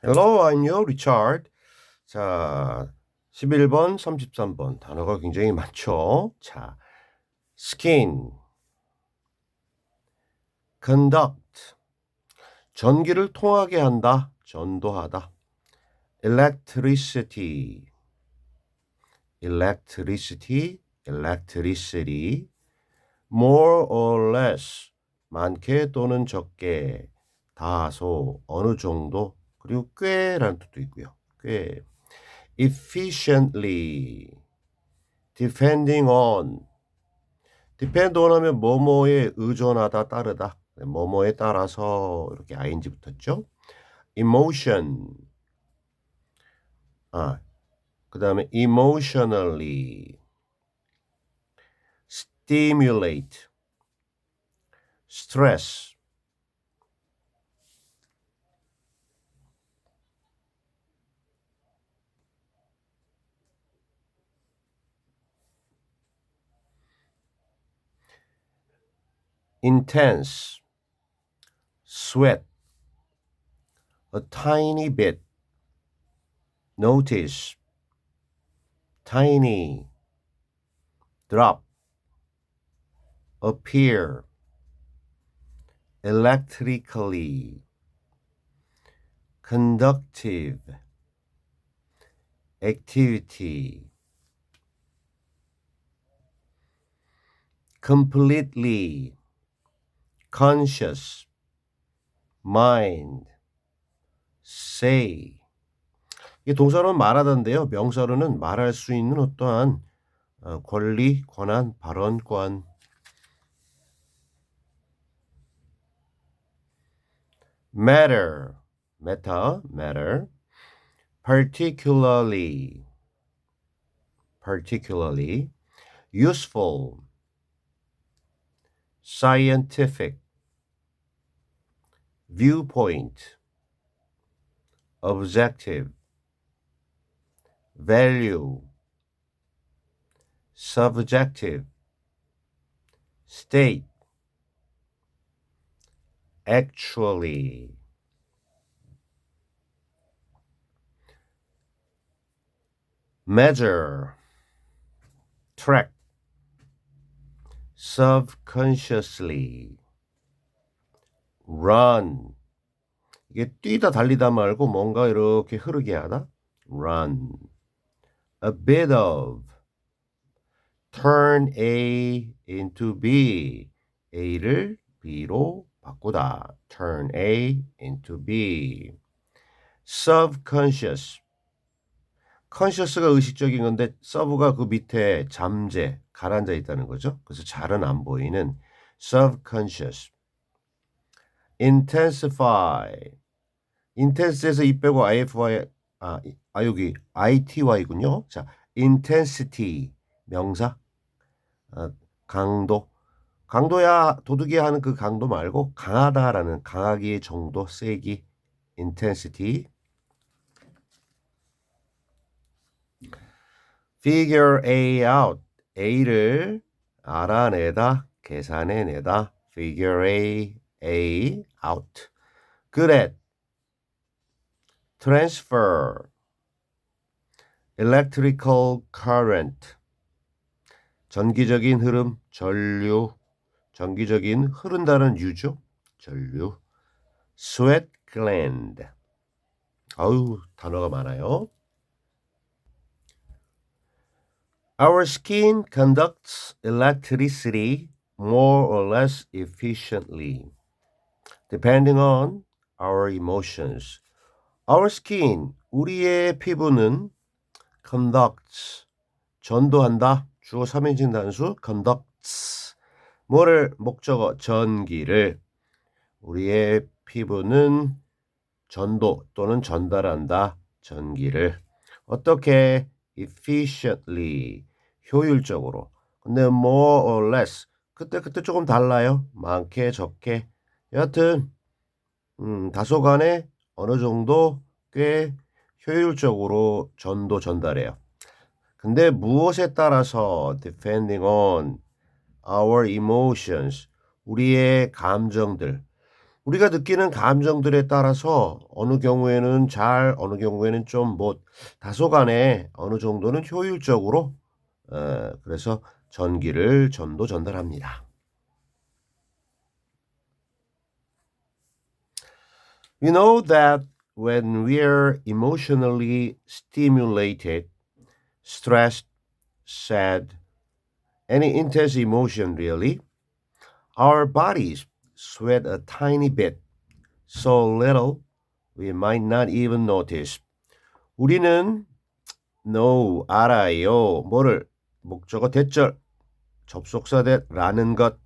Hello, I'm your Richard. 자, 11번, 33번 단어가 굉장히 많죠. 자, skin, conduct, 전기를 통하게 한다, 전도하다. electricity, electricity, electricity. more or less, 많게 또는 적게, 다소, 어느 정도, 그리고 꽤라는 뜻도 있고요. 꽤. efficiently, depending on, depend on 하면 뭐뭐에 의존하다 따르다, 뭐뭐에 따라서 이렇게 ing 붙었죠. emotion, 그 다음에 emotionally, stimulate, stress, intense, sweat, a tiny bit, notice, tiny, drop, appear, electrically, conductive, activity, completely, conscious, mind, say. 이 동사로는 말하던데요. 명사로는 말할 수 있는 어떠한 권리, 권한, 발언권. matter, matter. particularly, useful, scientific, viewpoint, objective, value, subjective, state, actually. measure, track, subconsciously, run. 이게 뛰다 달리다 말고 뭔가 이렇게 흐르게 하다. run. a bit of, turn A into B. A를 B로 바꾸다. turn A into B. subconscious. conscious가 의식적인 건데 sub가 그 밑에 잠재, 가라앉아 있다는 거죠. 그래서 잘은 안 보이는 subconscious. intensify. intense에서 이 빼고 ify, 여기 ity군요. 자, intensity 명사, 강도. 강도야 도둑이 하는 그 강도 말고 강하다라는 강하기의 정도, 세기, intensity. figure A out, A를 알아내다, 계산해내다. figure A out. good at, transfer, electrical current, 전기적인 흐름, 전류, 전기적인 흐른다는 유죠. 전류. sweat gland. 아우, 단어가 많아요. Our skin conducts electricity more or less efficiently, depending on our emotions. Our skin, 우리의 피부는 conducts, 전도한다. 주어 3인칭 단수 conducts. 뭐를 목적어 전기를. 우리의 피부는 전도 또는 전달한다. 전기를. 어떻게? efficiently, 효율적으로. 근데 more or less, 그때 조금 달라요. 많게 적게. 여하튼 다소간에 어느 정도 꽤 효율적으로 전달해요. 근데 무엇에 따라서 depending on our emotions, 우리의 감정들, 우리가 느끼는 감정들에 따라서 어느 경우에는 잘, 어느 경우에는 좀 뭐 다소간에 어느 정도는 효율적으로 그래서 전도 전달합니다. We know that when we're emotionally stimulated, stressed, sad, any intense emotion really, our bodies sweat a tiny bit, so little we might not even notice. 우리는 know 알아요. 뭐를 목적어 대절 접속사 대라는 것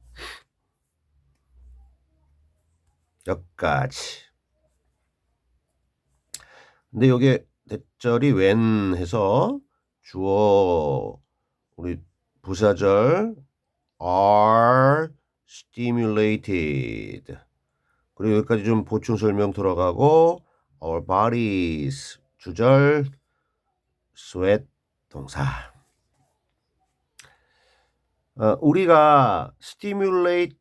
여기까지. 근데 요게 대절이 when 해서 주어 우리 부사절 are stimulated. 그리고 여기까지 좀 보충 설명 들어가고 our bodies 주절 sweat 동사. 우리가 stimulate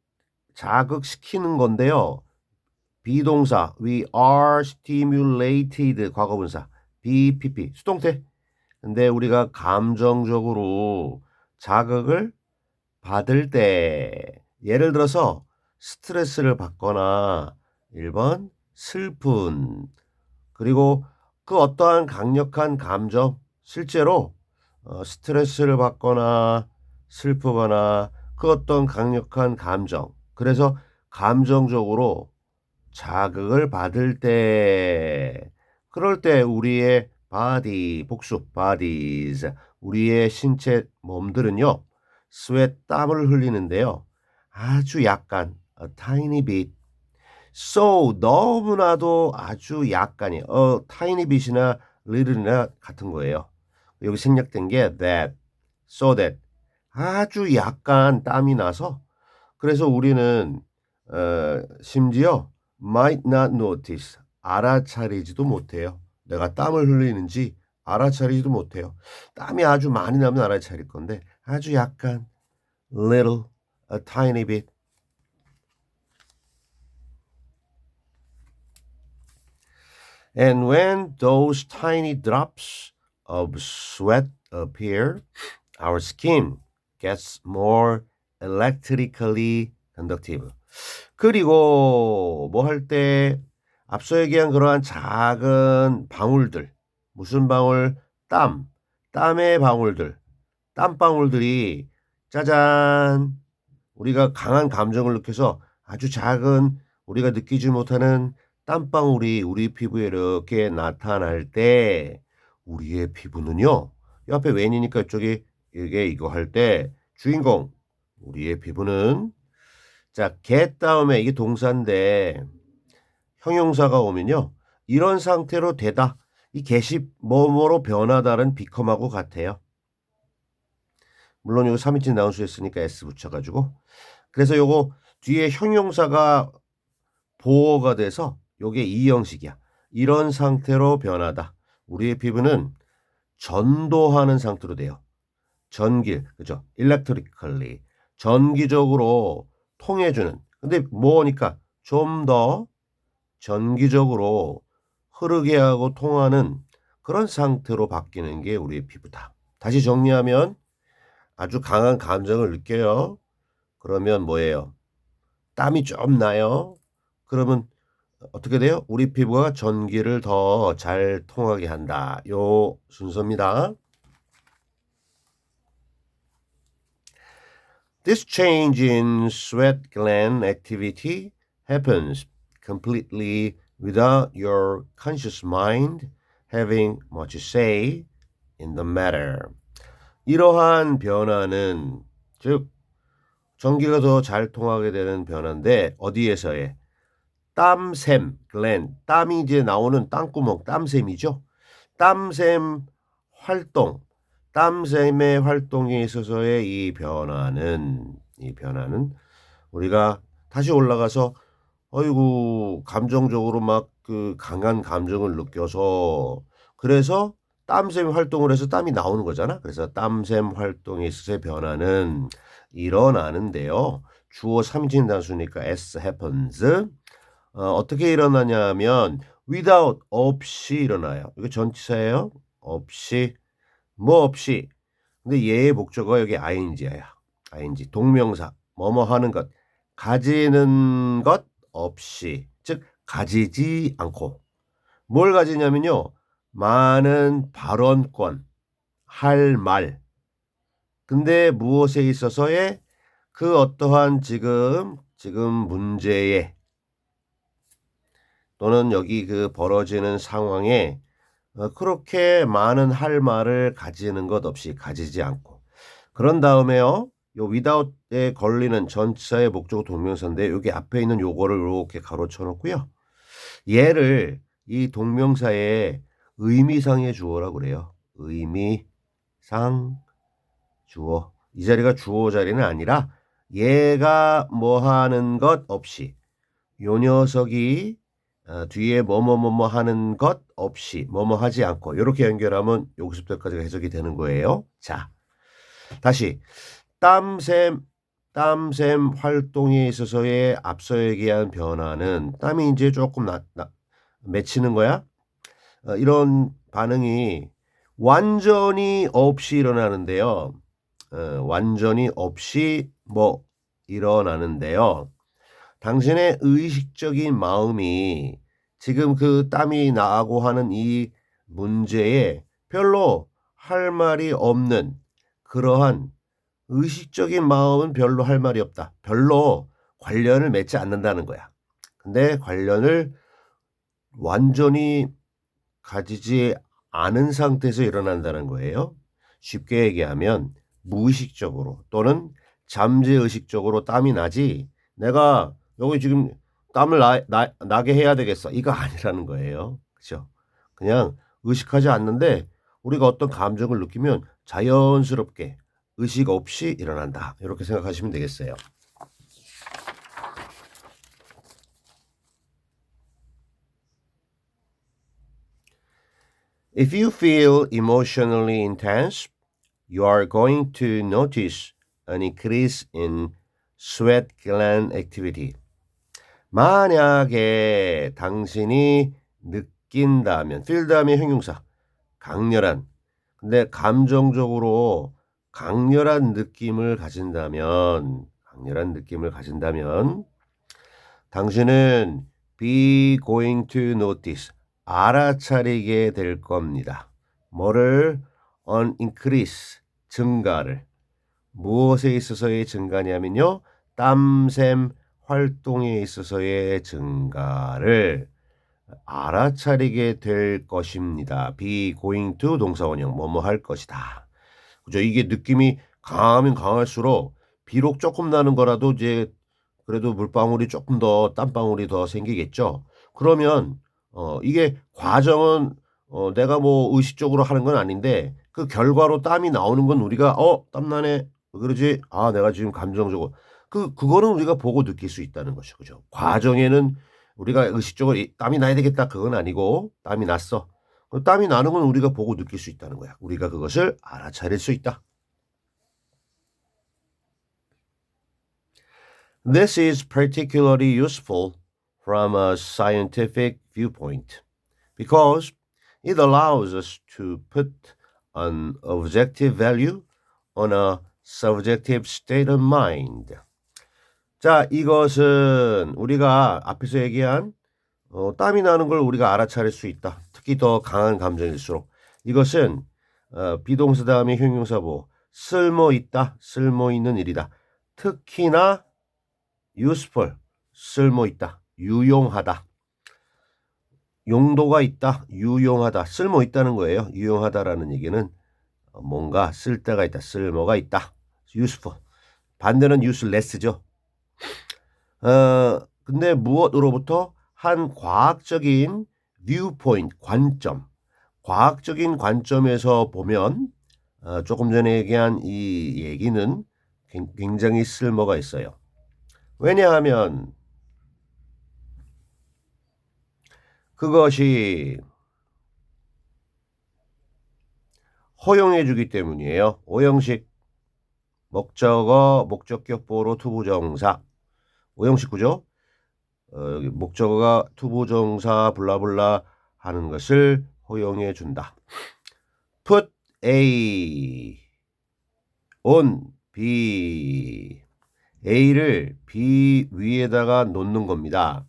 자극시키는 건데요. 비동사 we are stimulated 과거분사 BPP 수동태. 근데 우리가 감정적으로 자극을 받을 때 예를 들어서 스트레스를 받거나 1번 슬픈 그리고 그 어떠한 강력한 감정 실제로 스트레스를 받거나 슬프거나 그 어떤 강력한 감정 그래서 감정적으로 자극을 받을 때 그럴 때 우리의 body 복수 bodies 우리의 신체 몸들은요 sweat 땀을 흘리는데요 아주 약간 a tiny bit so 너무나도 아주 약간이 tiny bit이나 little이나 같은 거예요. 여기 생략된 게 that so that 아주 약간 땀이 나서 그래서 우리는 심지어 might not notice 알아차리지도 못해요. 내가 땀을 흘리는지 알아차리지도 못해요. 땀이 아주 많이 나면 알아차릴 건데 아주 약간 little a tiny bit and when those tiny drops of sweat appear our skin gets more electrically conductive. 그리고 뭐 할 때 앞서 얘기한 그러한 작은 방울들 무슨 방울? 땀의 방울들 땀방울들이 짜잔 우리가 강한 감정을 느껴서 아주 작은 우리가 느끼지 못하는 땀방울이 우리 피부에 이렇게 나타날 때 우리의 피부는요 옆에 웬이니까 이쪽에 이게 이거 할 때 주인공 우리의 피부는 자 get 다음에 이게 동사인데 형용사가 오면요 이런 상태로 되다 이 get이 뭐뭐로 변하다는 비컴하고 같아요. 물론 이거 3인칭 나운수 했으니까 s 붙여가지고 그래서 요거 뒤에 형용사가 보어가 돼서 요게 이 형식이야. 이런 상태로 변하다. 우리의 피부는 전도하는 상태로 돼요. 그죠? electrically 전기적으로 통해주는. 근데 뭐니까 좀 더 전기적으로 흐르게 하고 통하는 그런 상태로 바뀌는 게 우리의 피부다. 다시 정리하면 아주 강한 감정을 느껴요. 그러면 뭐예요? 땀이 좀 나요. 그러면 어떻게 돼요? 우리 피부가 전기를 더 잘 통하게 한다. 요 순서입니다. This change in sweat gland activity happens completely without your conscious mind having much say in the matter. 이러한 변화는 즉 전기가 더 잘 통하게 되는 변화인데 어디에서의 땀샘, 글랜, 땀이 이제 나오는 땅구멍, 땀샘이죠. 땀샘 활동, 땀샘의 활동에 있어서의 이 변화는 우리가 다시 올라가서 어이구 감정적으로 막 그 강한 감정을 느껴서 그래서 땀샘 활동을 해서 땀이 나오는 거잖아. 그래서 땀샘 활동에 있어서의 변화는 일어나는데요. 주어 3인칭 단수니까 s happens 어떻게 일어나냐면 without 없이 일어나요. 이거 전치사예요. 없이 뭐 없이. 근데 얘의 목적어가 여기 ing야. ing 동명사 뭐뭐 하는 것 가지는 것 없이 즉 가지지 않고 뭘 가지냐면요. 많은 발언권 할 말. 근데 무엇에 있어서의 그 어떠한 지금 문제에 또는 여기 그 벌어지는 상황에 그렇게 많은 할 말을 가지는 것 없이 가지지 않고 그런 다음에요. 요 without에 걸리는 전치사의 목적어 동명사인데 여기 앞에 있는 요거를 이렇게 가로쳐 놓고요. 얘를 이 동명사의 의미상의 주어라고 그래요. 의미상 주어. 이 자리가 주어 자리는 아니라 얘가 뭐 하는 것 없이 요 녀석이 뒤에 뭐뭐뭐뭐 하는 것 없이 뭐뭐 하지 않고 요렇게 연결하면 여기서부터까지가 해석이 되는 거예요. 자, 다시 땀샘 활동에 있어서의 앞서 얘기한 변화는 땀이 이제 조금 맺히는 거야. 이런 반응이 완전히 없이 일어나는데요. 완전히 없이 뭐 일어나는데요. 당신의 의식적인 마음이 지금 그 땀이 나고 하는 이 문제에 별로 할 말이 없는 그러한 의식적인 마음은 별로 할 말이 없다. 별로 관련을 맺지 않는다는 거야. 근데 관련을 완전히 가지지 않은 상태에서 일어난다는 거예요. 쉽게 얘기하면 무의식적으로 또는 잠재의식적으로 땀이 나지 내가 여기 지금 땀을 나게 해야 되겠어. 이거 아니라는 거예요. 그죠? 그냥 의식하지 않는데 우리가 어떤 감정을 느끼면 자연스럽게 의식 없이 일어난다. 이렇게 생각하시면 되겠어요. If you feel emotionally intense, you are going to notice an increase in sweat gland activity. 만약에 당신이 느낀다면, feel 다음에 형용사, 강렬한. 근데 감정적으로 강렬한 느낌을 가진다면, 당신은 be going to notice, 알아차리게 될 겁니다. 뭐를? an increase, 증가를. 무엇에 있어서의 증가냐면요. 땀샘 활동에 있어서의 증가를 알아차리게 될 것입니다. be going to 동사원형 뭐뭐 할 것이다. 그죠? 이게 느낌이 강하면 강할수록 비록 조금 나는 거라도 이제 그래도 물방울이 조금 더 땀방울이 더 생기겠죠. 그러면 이게 과정은 내가 뭐 의식적으로 하는 건 아닌데 그 결과로 땀이 나오는 건 우리가 땀나네. 왜 그러지? 아, 내가 지금 감정적으로 그거는 우리가 보고 느낄 수 있다는 것이죠. 그죠? 과정에는 우리가 의식적으로 땀이 나야 되겠다 그건 아니고 땀이 났어. 그 땀이 나는 건 우리가 보고 느낄 수 있다는 거야. 우리가 그것을 알아차릴 수 있다. This is particularly useful from a scientific viewpoint because it allows us to put an objective value on a subjective state of mind. 자, 이것은 우리가 앞에서 얘기한 땀이 나는 걸 우리가 알아차릴 수 있다. 특히 더 강한 감정일수록. 이것은 비동사 다음에 형용사보 쓸모 있다, 쓸모 있는 일이다. 특히나 useful, 쓸모 있다, 유용하다. 용도가 있다, 유용하다, 쓸모 있다는 거예요. 유용하다라는 얘기는 뭔가 쓸 데가 있다, 쓸모가 있다. useful. 반대는 useless죠. 근데 무엇으로부터 한 과학적인 viewpoint, 관점, 과학적인 관점에서 보면 조금 전에 얘기한 이 얘기는 굉장히 쓸모가 있어요. 왜냐하면 그것이 허용해 주기 때문이에요. 오형식 목적어, 목적격 보로 투부정사. 오형식 구조. 여기 목적어가 투부정사 블라블라 하는 것을 허용해 준다. Put A on B. A를 B 위에다가 놓는 겁니다.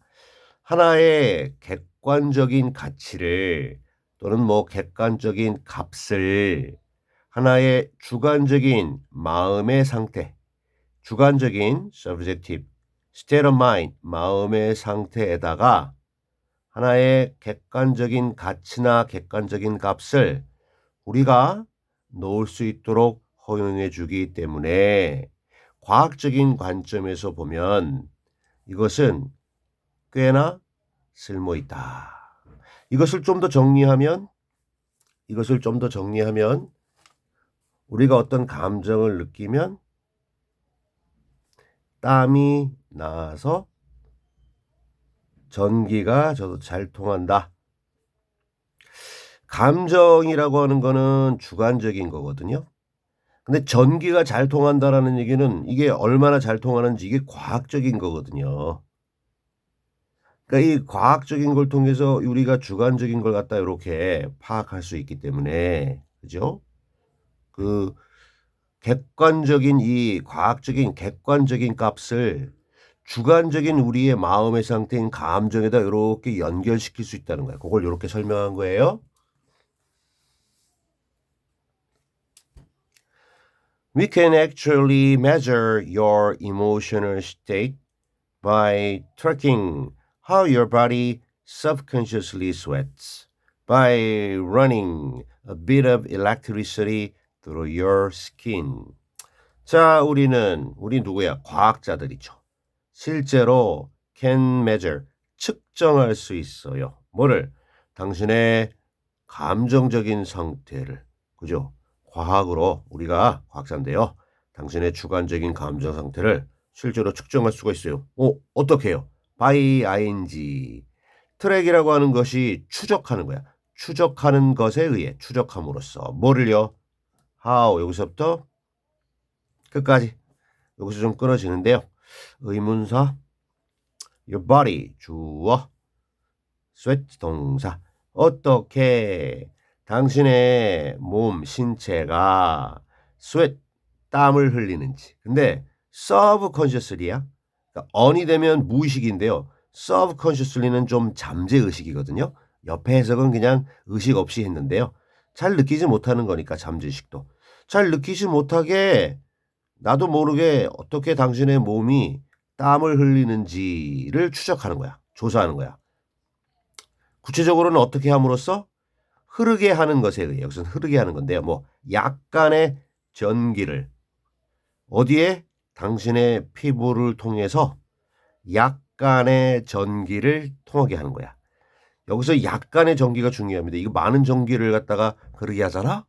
하나의 객관적인 가치를 또는 뭐 객관적인 값을 하나의 주관적인 마음의 상태, 주관적인 subjective state of mind, 마음의 상태에다가 하나의 객관적인 가치나 객관적인 값을 우리가 놓을 수 있도록 허용해 주기 때문에 과학적인 관점에서 보면 이것은 꽤나 쓸모있다. 이것을 좀 더 정리하면 우리가 어떤 감정을 느끼면 땀이 나서 전기가 저도 잘 통한다. 감정이라고 하는 거는 주관적인 거거든요. 근데 전기가 잘 통한다라는 얘기는 이게 얼마나 잘 통하는지 이게 과학적인 거거든요. 그러니까 이 과학적인 걸 통해서 우리가 주관적인 걸 갖다 이렇게 파악할 수 있기 때문에 그죠? 그 객관적인 이 과학적인 객관적인 값을 주관적인 우리의 마음의 상태인 감정에다 이렇게 연결시킬 수 있다는 거예요. 그걸 이렇게 설명한 거예요. We can actually measure your emotional state by tracking how your body subconsciously sweats by running a bit of electricity through your skin. 자, 우리 누구야? 과학자들이죠. 실제로 can measure, 측정할 수 있어요. 뭐를? 당신의 감정적인 상태를. 그죠? 과학으로 우리가 과학자인데요. 당신의 주관적인 감정 상태를 실제로 측정할 수가 있어요. 어떻게 해요? by ing. 트랙이라고 하는 것이 추적하는 거야. 추적하는 것에 의해 추적함으로써 뭐를요? how 여기서부터 끝까지 여기서 좀 끊어지는데요. 의문사 your body 주어 sweat 동사 어떻게 당신의 몸 신체가 sweat 땀을 흘리는지. 근데 subconsciously야. 그러니까 on이 되면 무의식인데요. subconsciously는 좀 잠재 의식이거든요. 옆에 해석은 그냥 의식 없이 했는데요. 잘 느끼지 못하는 거니까 잠재의식도. 잘 느끼지 못하게 나도 모르게 어떻게 당신의 몸이 땀을 흘리는지를 추적하는 거야. 조사하는 거야. 구체적으로는 어떻게 함으로써? 흐르게 하는 것에 의해 여기서는 흐르게 하는 건데요. 뭐 약간의 전기를 어디에? 당신의 피부를 통해서 약간의 전기를 통하게 하는 거야. 여기서 약간의 전기가 중요합니다. 이거 많은 전기를 갖다가 흐르게 하잖아?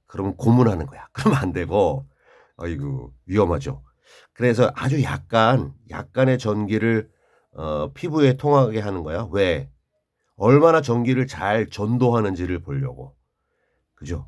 그러면 고문하는 거야. 그러면 안 되고 아이고 위험하죠. 그래서 아주 약간의 전기를 피부에 통하게 하는 거야. 왜? 얼마나 전기를 잘 전도하는지를 보려고. 그죠?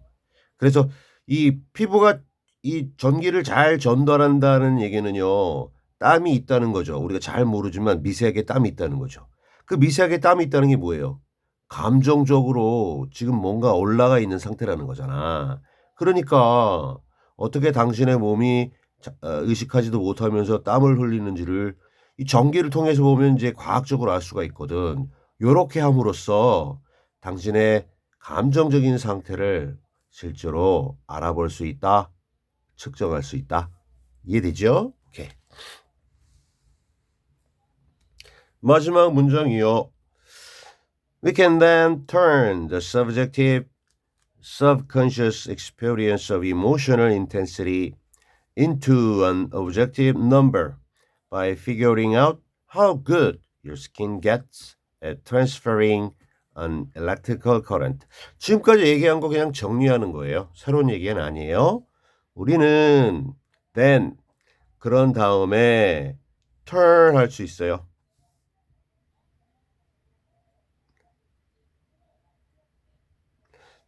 그래서 이 피부가 이 전기를 잘 전달한다는 얘기는요. 땀이 있다는 거죠. 우리가 잘 모르지만 미세하게 땀이 있다는 거죠. 그 미세하게 땀이 있다는 게 뭐예요? 감정적으로 지금 뭔가 올라가 있는 상태라는 거잖아. 그러니까 어떻게 당신의 몸이 의식하지도 못하면서 땀을 흘리는지를 이 전기를 통해서 보면 이제 과학적으로 알 수가 있거든. 요렇게 함으로써 당신의 감정적인 상태를 실제로 알아볼 수 있다. 측정할 수 있다. 이해되죠? 오케이. 마지막 문장이요. We can then turn the subjective, subconscious experience of emotional intensity into an objective number by figuring out how good your skin gets at transferring an electrical current. 지금까지 얘기한 거 그냥 정리하는 거예요. 새로운 얘기는 아니에요. 우리는 then 그런 다음에 turn 할 수 있어요.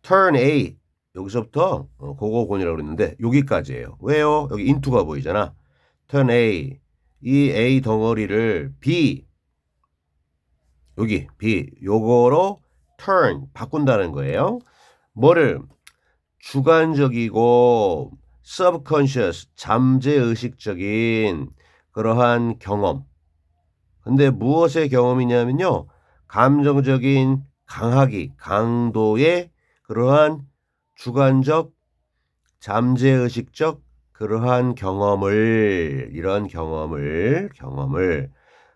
turn A 여기서부터 고고곤이라고 그랬는데 여기까지예요. 왜요? 여기 into가 보이잖아. turn A 이 A 덩어리를 B 여기 be 요거로 turn 바꾼다는 거예요. 뭐를 주관적이고 subconscious 잠재의식적인 그러한 경험. 근데 무엇의 경험이냐면요. 감정적인 강도의 그러한 주관적 잠재의식적 그러한 이런 경험을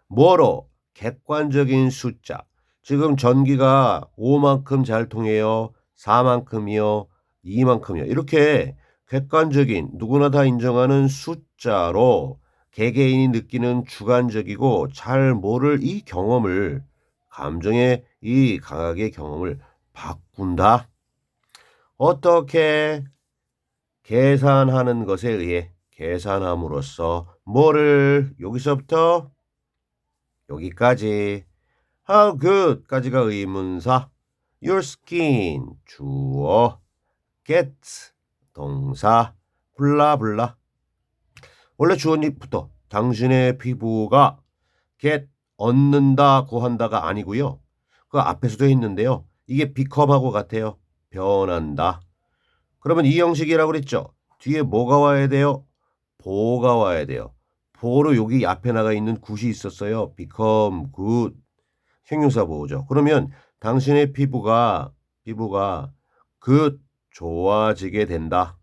뭐로? 객관적인 숫자. 지금 전기가 5만큼 잘 통해요. 4만큼이요. 2만큼이요. 이렇게 객관적인 누구나 다 인정하는 숫자로 개개인이 느끼는 주관적이고 잘 모를 이 경험을 감정의 이 강하게 경험을 바꾼다. 어떻게? 계산하는 것에 의해 계산함으로써 뭐를 여기서부터 여기까지 how good까지가 의문사 your skin 주어 get 동사 블라블라 원래 주어부터 당신의 피부가 get 얻는다 구한다가 아니고요. 그 앞에서도 했는데요. 이게 become하고 같아요. 변한다. 그러면 이 형식이라고 그랬죠. 뒤에 뭐가 와야 돼요? 보가 와야 돼요. 보로 여기 앞에 나가 있는 굿이 있었어요. become good 형용사 보호죠. 그러면 당신의 피부가 good 좋아지게 된다.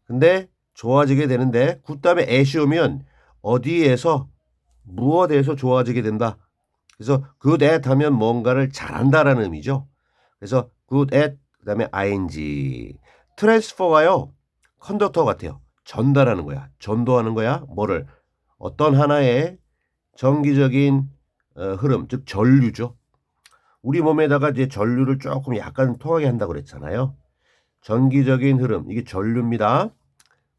근데 좋아지게 되는데 good 다음에 at이 오면 어디에서 무엇에서 좋아지게 된다. 그래서 good at 하면 뭔가를 잘한다라는 의미죠. 그래서 good at 그다음에 ing. 트랜스퍼가요. 컨덕터 같아요. 전달하는 거야. 전도하는 거야. 뭐를? 어떤 하나의 정기적인 흐름, 즉 전류죠. 우리 몸에다가 이제 전류를 조금 약간 통하게 한다고 그랬잖아요. 전기적인 흐름, 이게 전류입니다.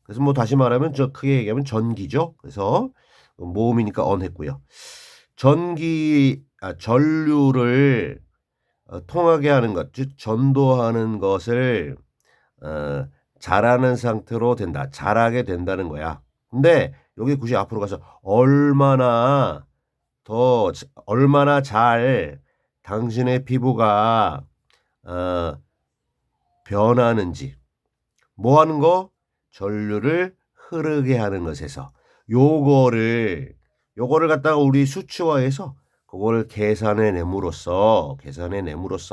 그래서 뭐 다시 말하면 저 크게 얘기하면 전기죠. 그래서 모음이니까 언 했고요. 전류를 통하게 하는 것, 즉 전도하는 것을 잘하는 상태로 된다. 잘하게 된다는 거야. 근데 여기 굳이 앞으로 가서 얼마나 잘 당신의 피부가 변하는지 뭐 하는 거? 전류를 흐르게 하는 것에서 요거를 갖다가 우리 수치화해서 그거를 계산해 내므로써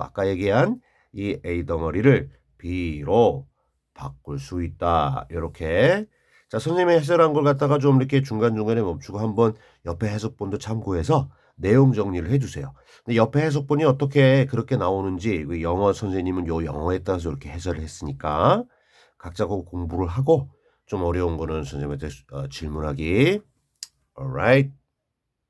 아까 얘기한 이 A 덩어리를 B로 바꿀 수 있다. 이렇게 자 선생님이 해설한 걸 갖다가 좀 이렇게 중간중간에 멈추고 한번 옆에 해석본도 참고해서 내용 정리를 해주세요. 근데 옆에 해석본이 어떻게 그렇게 나오는지 영어 선생님은 요 영어에 따라서 이렇게 해설을 했으니까 각자 공부를 하고 좀 어려운 거는 선생님한테 질문하기. Alright.